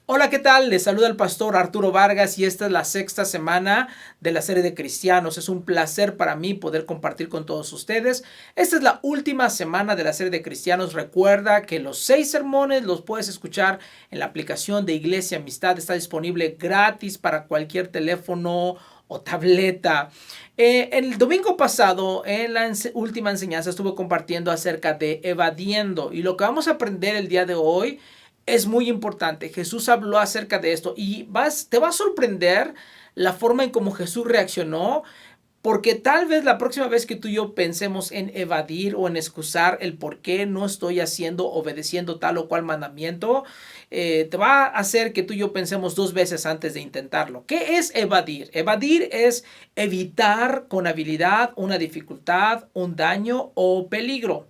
Hola, ¿qué tal? Les saluda el pastor Arturo Vargas y esta es la sexta semana de la serie de cristianos. Es un placer para mí poder compartir con todos ustedes. Esta es la última semana de la serie de cristianos. Recuerda que los 6 sermones los puedes escuchar en la aplicación de Iglesia Amistad. Está disponible gratis para cualquier teléfono o tableta. El domingo pasado, en la última enseñanza, estuve compartiendo acerca de evadiendo, y lo que vamos a aprender el día de hoy es muy importante. Jesús habló acerca de esto y te va a sorprender la forma en cómo Jesús reaccionó, porque tal vez la próxima vez que tú y yo pensemos en evadir o en excusar el por qué no estoy obedeciendo tal o cual mandamiento, te va a hacer que tú y yo pensemos dos veces antes de intentarlo. ¿Qué es evadir? Evadir es evitar con habilidad una dificultad, un daño o peligro.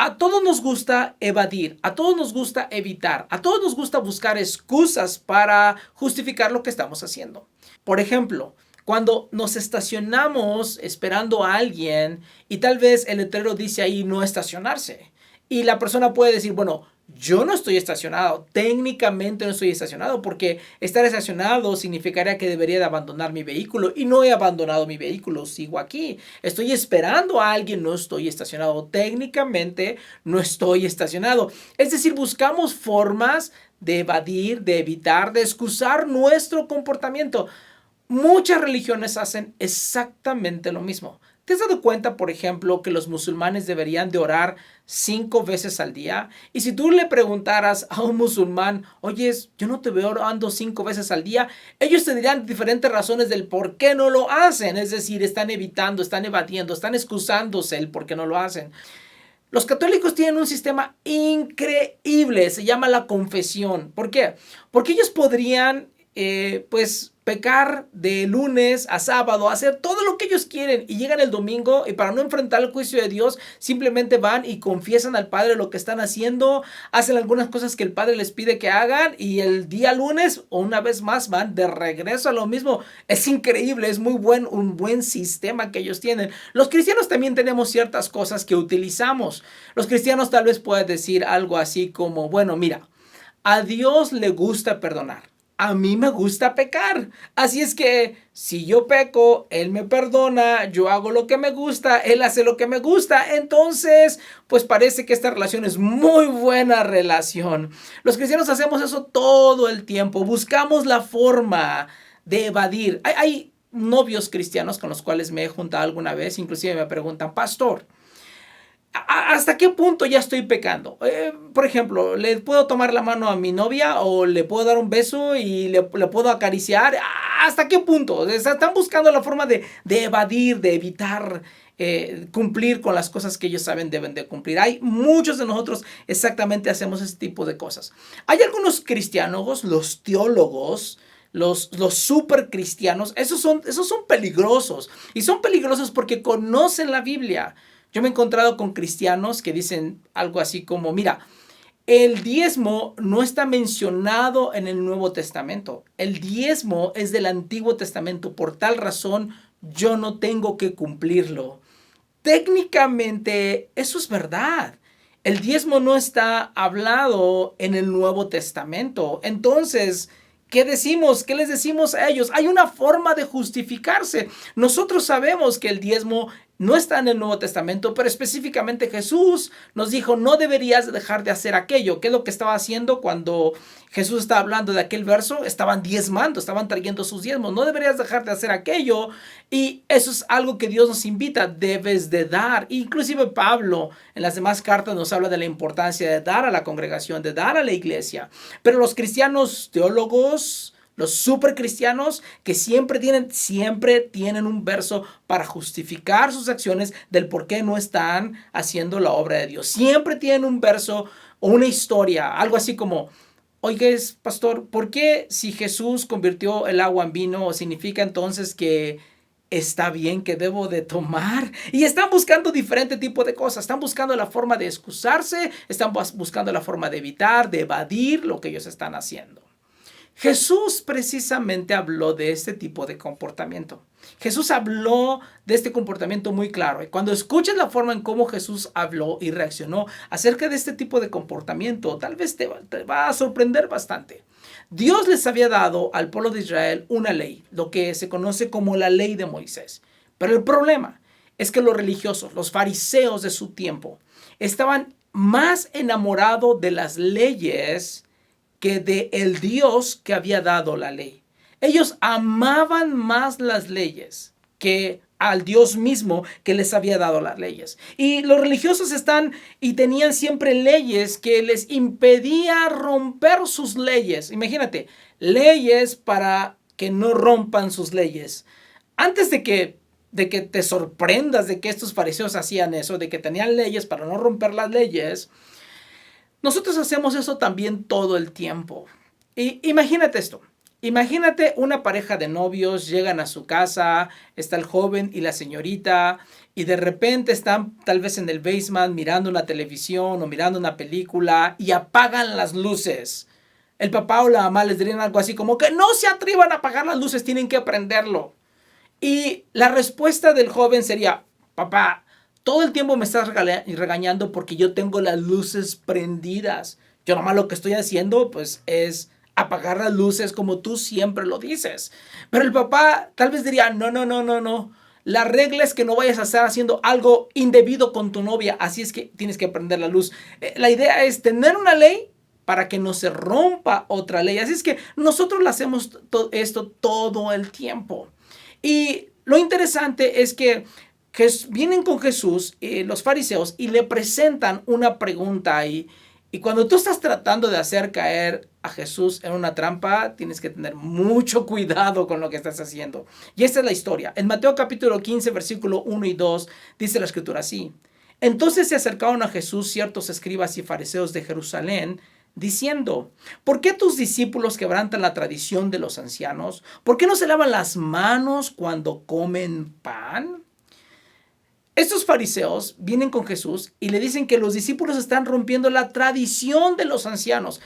A todos nos gusta evadir, a todos nos gusta evitar, a todos nos gusta buscar excusas para justificar lo que estamos haciendo. Por ejemplo, cuando nos estacionamos esperando a alguien y tal vez el letrero dice ahí no estacionarse, y la persona puede decir, bueno, yo no estoy estacionado, técnicamente no estoy estacionado, porque estar estacionado significaría que debería de abandonar mi vehículo, y no he abandonado mi vehículo, sigo aquí. Estoy esperando a alguien, no estoy estacionado, técnicamente no estoy estacionado. Es decir, buscamos formas de evadir, de evitar, de excusar nuestro comportamiento. Muchas religiones hacen exactamente lo mismo. ¿Te has dado cuenta, por ejemplo, que los musulmanes deberían de orar 5 veces al día? Y si tú le preguntaras a un musulmán, oye, yo no te veo orando 5 veces al día, ellos te dirían diferentes razones del por qué no lo hacen. Es decir, están evitando, están evadiendo, están excusándose el por qué no lo hacen. Los católicos tienen un sistema increíble, se llama la confesión. ¿Por qué? Porque ellos podrían, pecar de lunes a sábado, hacer todo lo que ellos quieren, y llegan el domingo y para no enfrentar el juicio de Dios, simplemente van y confiesan al Padre lo que están haciendo, hacen algunas cosas que el Padre les pide que hagan, y el día lunes, una vez más, van de regreso a lo mismo. Es increíble, es un buen sistema que ellos tienen. Los cristianos también tenemos ciertas cosas que utilizamos. Los cristianos tal vez puedan decir algo así como, bueno, mira, a Dios le gusta perdonar. A mí me gusta pecar. Así es que si yo peco, Él me perdona, yo hago lo que me gusta, Él hace lo que me gusta. Entonces, pues parece que esta relación es muy buena relación. Los cristianos hacemos eso todo el tiempo. Buscamos la forma de evadir. Hay novios cristianos con los cuales me he juntado alguna vez. Inclusive me preguntan, pastor, ¿hasta qué punto ya estoy pecando? Por ejemplo, ¿le puedo tomar la mano a mi novia o le puedo dar un beso y le puedo acariciar? ¿Hasta qué punto? O sea, están buscando la forma de evadir, de evitar cumplir con las cosas que ellos saben deben de cumplir. Hay muchos de nosotros exactamente hacemos ese tipo de cosas. Hay algunos cristianos, los teólogos, los super cristianos, esos son peligrosos. Y son peligrosos porque conocen la Biblia. Yo me he encontrado con cristianos que dicen algo así como, mira, el diezmo no está mencionado en el Nuevo Testamento. El diezmo es del Antiguo Testamento. Por tal razón, yo no tengo que cumplirlo. Técnicamente, eso es verdad. El diezmo no está hablado en el Nuevo Testamento. Entonces, ¿qué decimos? ¿Qué les decimos a ellos? Hay una forma de justificarse. Nosotros sabemos que el diezmo no está en el Nuevo Testamento, pero específicamente Jesús nos dijo, no deberías dejar de hacer aquello. ¿Qué es lo que estaba haciendo cuando Jesús estaba hablando de aquel verso? Estaban diezmando, estaban trayendo sus diezmos. No deberías dejar de hacer aquello. Y eso es algo que Dios nos invita, debes de dar. Inclusive Pablo en las demás cartas nos habla de la importancia de dar a la congregación, de dar a la iglesia. Pero los cristianos teólogos, los super cristianos que siempre tienen un verso para justificar sus acciones del por qué no están haciendo la obra de Dios. Siempre tienen un verso o una historia, algo así como, oiga, pastor, ¿por qué si Jesús convirtió el agua en vino significa entonces que está bien, que debo de tomar? Y están buscando diferente tipo de cosas. Están buscando la forma de excusarse, están buscando la forma de evitar, de evadir lo que ellos están haciendo. Jesús precisamente habló de este tipo de comportamiento. Jesús habló de este comportamiento muy claro. Y cuando escuches la forma en cómo Jesús habló y reaccionó acerca de este tipo de comportamiento, tal vez te va a sorprender bastante. Dios les había dado al pueblo de Israel una ley, lo que se conoce como la ley de Moisés. Pero el problema es que los religiosos, los fariseos de su tiempo, estaban más enamorados de las leyes que de el Dios que había dado la ley. Ellos amaban más las leyes que al Dios mismo que les había dado las leyes. Y los religiosos tenían siempre leyes que les impedía romper sus leyes. Imagínate, leyes para que no rompan sus leyes. Antes de que te sorprendas de que estos fariseos hacían eso, de que tenían leyes para no romper las leyes, nosotros hacemos eso también todo el tiempo. Y imagínate esto. Imagínate una pareja de novios, llegan a su casa, está el joven y la señorita, y de repente están tal vez en el basement mirando una televisión o mirando una película y apagan las luces. El papá o la mamá les dirían algo así como que no se atrevan a apagar las luces, tienen que prenderlo. Y la respuesta del joven sería, papá, todo el tiempo me estás regañando porque yo tengo las luces prendidas. Yo nomás lo que estoy haciendo pues es apagar las luces como tú siempre lo dices. Pero el papá tal vez diría, no. La regla es que no vayas a estar haciendo algo indebido con tu novia, así es que tienes que prender la luz. La idea es tener una ley para que no se rompa otra ley. Así es que nosotros hacemos esto todo el tiempo. Y lo interesante es que vienen con Jesús, los fariseos, y le presentan una pregunta ahí. Y cuando tú estás tratando de hacer caer a Jesús en una trampa, tienes que tener mucho cuidado con lo que estás haciendo. Y esta es la historia. En Mateo capítulo 15, versículo 1 y 2, dice la escritura así. Entonces se acercaron a Jesús ciertos escribas y fariseos de Jerusalén, diciendo, ¿por qué tus discípulos quebrantan la tradición de los ancianos? ¿Por qué no se lavan las manos cuando comen pan? Estos fariseos vienen con Jesús y le dicen que los discípulos están rompiendo la tradición de los ancianos.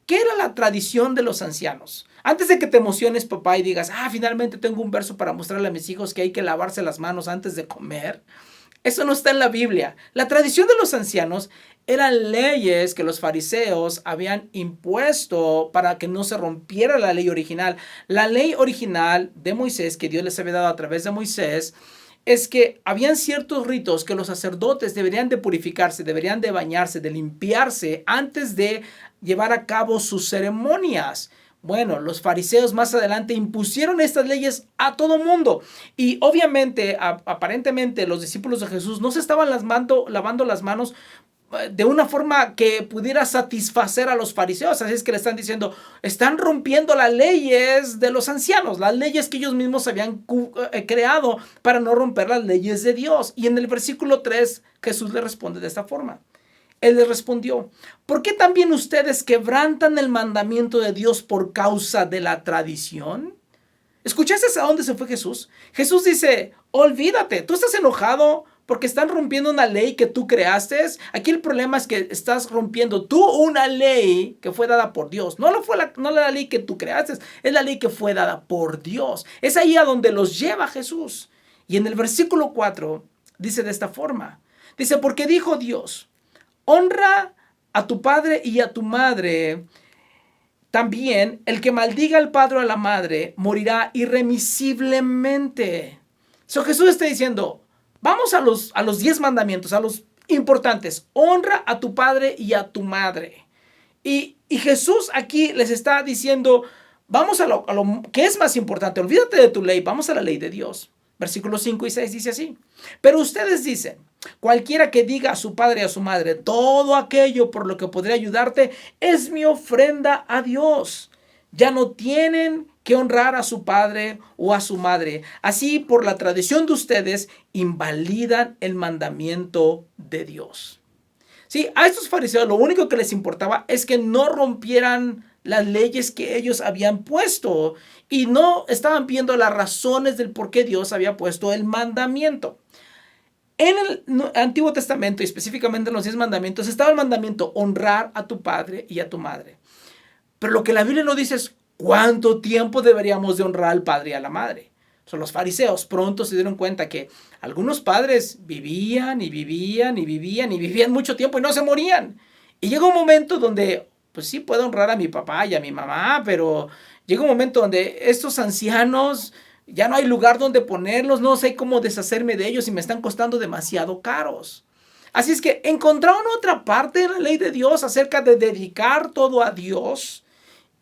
¿Qué era la tradición de los ancianos? Antes de que te emociones, papá, y digas, finalmente tengo un verso para mostrarle a mis hijos que hay que lavarse las manos antes de comer. Eso no está en la Biblia. La tradición de los ancianos eran leyes que los fariseos habían impuesto para que no se rompiera la ley original. La ley original de Moisés, que Dios les había dado a través de Moisés, es que habían ciertos ritos que los sacerdotes deberían de purificarse, deberían de bañarse, de limpiarse antes de llevar a cabo sus ceremonias. Bueno, los fariseos más adelante impusieron estas leyes a todo mundo. Y obviamente, aparentemente, los discípulos de Jesús no se estaban lavando las manos de una forma que pudiera satisfacer a los fariseos. Así es que le están diciendo, están rompiendo las leyes de los ancianos, las leyes que ellos mismos habían creado para no romper las leyes de Dios. Y en el versículo 3, Jesús le responde de esta forma. Él les respondió, ¿por qué también ustedes quebrantan el mandamiento de Dios por causa de la tradición? ¿Escuchaste a dónde se fue Jesús? Jesús dice, olvídate, tú estás enojado porque están rompiendo una ley que tú creaste. Aquí el problema es que estás rompiendo tú una ley que fue dada por Dios. No la ley que tú creaste, es la ley que fue dada por Dios. Es ahí a donde los lleva Jesús. Y en el versículo 4 dice de esta forma. Dice, porque dijo Dios, honra a tu padre y a tu madre. También el que maldiga al padre o a la madre morirá irremisiblemente. Jesús está diciendo, vamos a los 10 mandamientos, a los importantes. Honra a tu padre y a tu madre. Y Jesús aquí les está diciendo, vamos a lo que es más importante. Olvídate de tu ley, vamos a la ley de Dios. Versículos 5 y 6 dice así. Pero ustedes dicen, cualquiera que diga a su padre y a su madre, todo aquello por lo que podré ayudarte es mi ofrenda a Dios. Ya no tienen que honrar a su padre o a su madre. Así, por la tradición de ustedes, invalidan el mandamiento de Dios. Sí, a estos fariseos lo único que les importaba es que no rompieran las leyes que ellos habían puesto y no estaban viendo las razones del por qué Dios había puesto el mandamiento. En el Antiguo Testamento y específicamente en los 10 mandamientos estaba el mandamiento honrar a tu padre y a tu madre. Pero lo que la Biblia no dice es ¿Cuánto tiempo deberíamos de honrar al padre y a la madre? Los fariseos pronto se dieron cuenta que algunos padres vivían y vivían y vivían y vivían mucho tiempo y no se morían. Y llega un momento donde, pues sí puedo honrar a mi papá y a mi mamá, pero llega un momento donde estos ancianos ya no hay lugar donde ponerlos, no sé cómo deshacerme de ellos y me están costando demasiado caros. Así es que encontraron otra parte de la ley de Dios acerca de dedicar todo a Dios.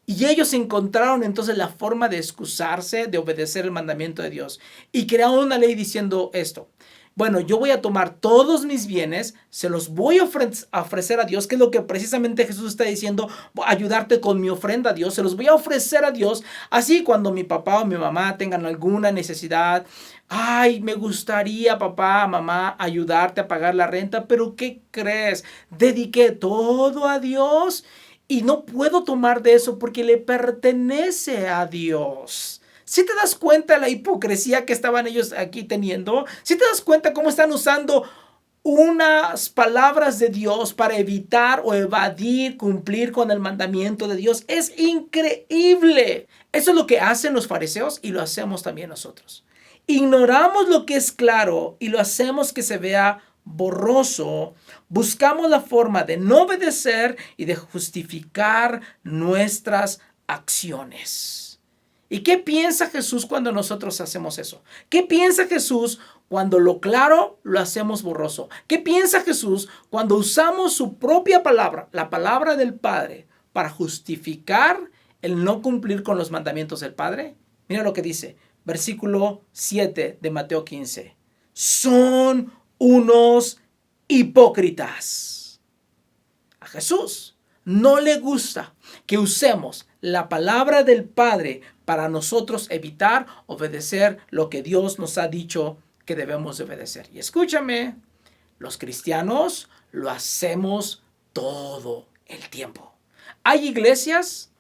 Y ellos encontraron entonces la forma de excusarse, de obedecer el mandamiento de Dios. Y crearon una ley diciendo esto. Bueno, yo voy a tomar todos mis bienes, se los voy a ofrecer a Dios, que es lo que precisamente Jesús está diciendo, ayudarte con mi ofrenda a Dios, se los voy a ofrecer a Dios, así cuando mi papá o mi mamá tengan alguna necesidad, ay, me gustaría papá, mamá, ayudarte a pagar la renta, pero ¿qué crees? Dediqué todo a Dios y no puedo tomar de eso porque le pertenece a Dios. ¿Sí te das cuenta de la hipocresía que estaban ellos aquí teniendo? ¿Sí te das cuenta cómo están usando unas palabras de Dios para evitar o evadir cumplir con el mandamiento de Dios? Es increíble. Eso es lo que hacen los fariseos y lo hacemos también nosotros. Ignoramos lo que es claro y lo hacemos que se vea borroso. Buscamos la forma de no obedecer y de justificar nuestras acciones. ¿Y qué piensa Jesús cuando nosotros hacemos eso? ¿Qué piensa Jesús cuando lo claro lo hacemos borroso? ¿Qué piensa Jesús cuando usamos su propia palabra, la palabra del Padre, para justificar el no cumplir con los mandamientos del Padre? Mira lo que dice, versículo 7 de Mateo 15. Son unos hipócritas. A Jesús no le gusta que usemos la palabra del Padre para nosotros evitar obedecer lo que Dios nos ha dicho que debemos de obedecer. Y escúchame, los cristianos lo hacemos todo el tiempo. Hay iglesias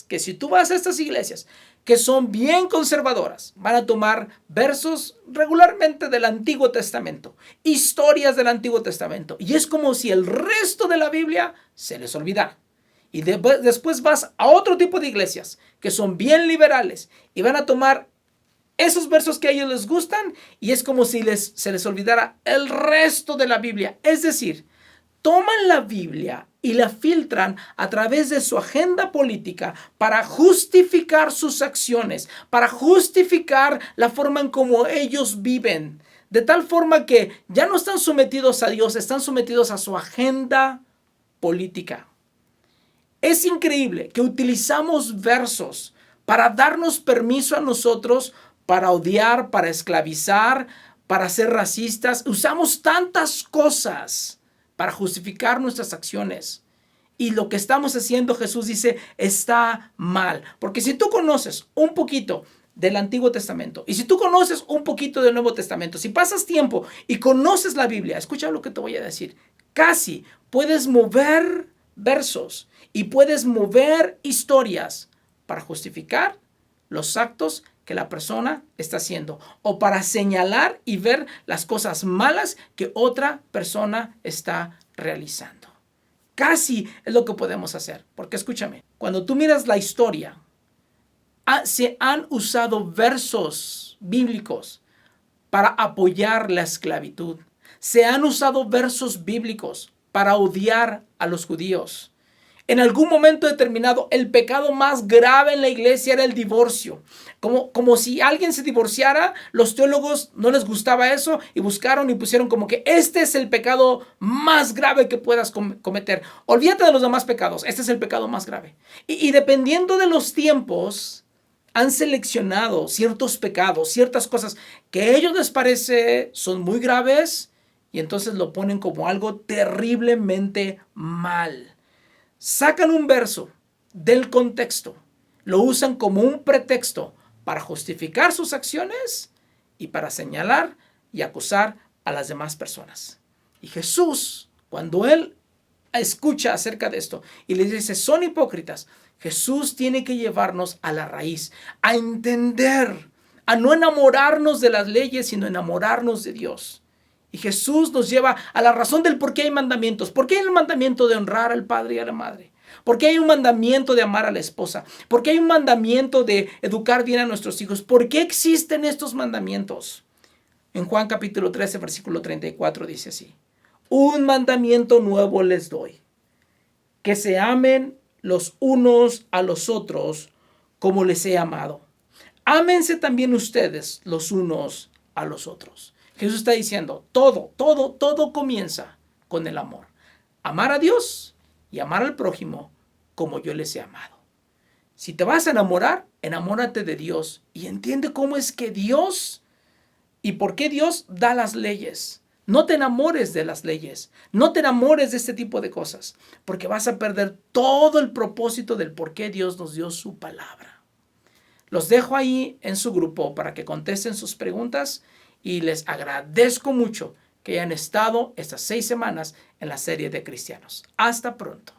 que si tú vas a estas iglesias que son bien conservadoras, van a tomar versos regularmente del Antiguo Testamento, historias del Antiguo Testamento, y es como si el resto de la Biblia se les olvidara. Y después vas a otro tipo de iglesias que son bien liberales y van a tomar esos versos que a ellos les gustan y es como si se les olvidara el resto de la Biblia. Es decir, toman la Biblia y la filtran a través de su agenda política para justificar sus acciones, para justificar la forma en cómo ellos viven. De tal forma que ya no están sometidos a Dios, están sometidos a su agenda política. Es increíble que utilizamos versos para darnos permiso a nosotros para odiar, para esclavizar, para ser racistas. Usamos tantas cosas para justificar nuestras acciones. Y lo que estamos haciendo, Jesús dice, está mal. Porque si tú conoces un poquito del Antiguo Testamento y si tú conoces un poquito del Nuevo Testamento, si pasas tiempo y conoces la Biblia, escucha lo que te voy a decir, casi puedes mover versos y puedes mover historias para justificar los actos que la persona está haciendo o para señalar y ver las cosas malas que otra persona está realizando. Casi es lo que podemos hacer, porque escúchame, cuando tú miras la historia, se han usado versos bíblicos para apoyar la esclavitud. Se han usado versos bíblicos para odiar a los judíos. En algún momento determinado, el pecado más grave en la iglesia era el divorcio. Como si alguien se divorciara, los teólogos no les gustaba eso y buscaron y pusieron como que este es el pecado más grave que puedas cometer. Olvídate de los demás pecados, este es el pecado más grave. Y dependiendo de los tiempos, han seleccionado ciertos pecados, ciertas cosas que a ellos les parece son muy graves y entonces lo ponen como algo terriblemente mal. Sacan un verso del contexto, lo usan como un pretexto para justificar sus acciones y para señalar y acusar a las demás personas. Y Jesús, cuando él escucha acerca de esto y les dice, son hipócritas, Jesús tiene que llevarnos a la raíz, a entender, a no enamorarnos de las leyes, sino enamorarnos de Dios. Y Jesús nos lleva a la razón del por qué hay mandamientos. ¿Por qué hay el mandamiento de honrar al padre y a la madre? ¿Por qué hay un mandamiento de amar a la esposa? ¿Por qué hay un mandamiento de educar bien a nuestros hijos? ¿Por qué existen estos mandamientos? En Juan capítulo 13, versículo 34 dice así: un mandamiento nuevo les doy, que se amen los unos a los otros como les he amado. Ámense también ustedes los unos a los otros. Jesús está diciendo, todo comienza con el amor. Amar a Dios y amar al prójimo como yo les he amado. Si te vas a enamorar, enamórate de Dios y entiende cómo es que Dios y por qué Dios da las leyes. No te enamores de las leyes, no te enamores de este tipo de cosas, porque vas a perder todo el propósito del por qué Dios nos dio su palabra. Los dejo ahí en su grupo para que contesten sus preguntas y les agradezco mucho que hayan estado estas 6 semanas en la serie de cristianos. Hasta pronto.